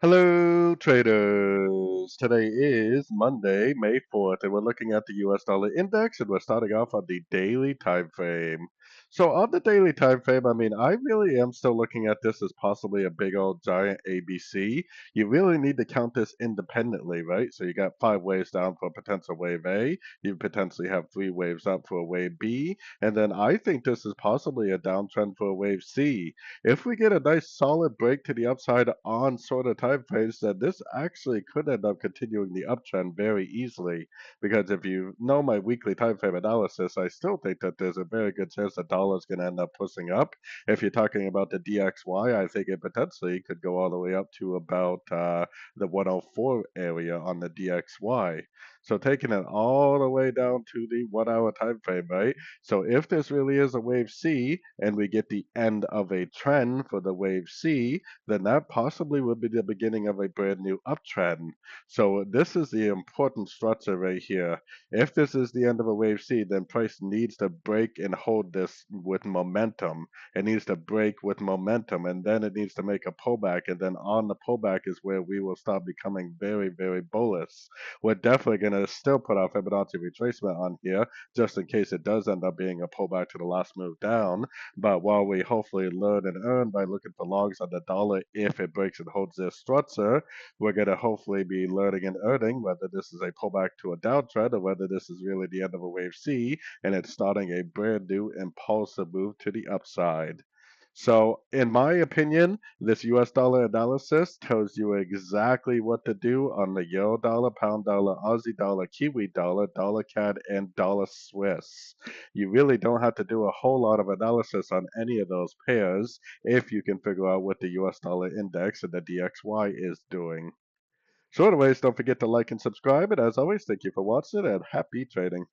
Hello, traders. Today is Monday, May 4th, and we're looking at the US dollar index, and we're starting off on the daily time frame. So, on the daily time frame, I really am still looking at this as possibly a big old giant ABC. You really need to count this independently, right? So, you got 5 waves down for potential wave A, you potentially have 3 waves up for wave B, and then I think this is possibly a downtrend for wave C. If we get a nice solid break to the upside on sort of time frames, then this actually could end up continuing the uptrend very easily. Because if you know my weekly time frame analysis, I still think that there's a very good chance the dollar is going to end up pushing up. If you're talking about the DXY, I think it potentially could go all the way up to about the 104 area on the DXY. So taking it all the way down to the 1 hour time frame, right? So if this really is a wave C and we get the end of a trend for the wave C, then that possibly would be the beginning of a brand new uptrend. So this is the important structure right here. If this is the end of a wave C, then price needs to break and hold this with momentum. It needs to break with momentum, and then it needs to make a pullback, and then on the pullback is where we will start becoming very, very bullish. We're definitely going to still put our Fibonacci retracement on here just in case it does end up being a pullback to the last move down. But while we hopefully learn and earn by looking for logs on the dollar, if it breaks and holds this structure, we're going to hopefully be learning and earning whether this is a pullback to a downtrend or whether this is really the end of a wave C and it's starting a brand new impulsive move to the upside. So, in my opinion, this US dollar analysis tells you exactly what to do on the euro dollar, pound dollar, Aussie dollar, Kiwi dollar, dollar CAD, and dollar Swiss. You really don't have to do a whole lot of analysis on any of those pairs if you can figure out what the US dollar index and the DXY is doing. So, anyways, don't forget to like and subscribe. And as always, thank you for watching and happy trading.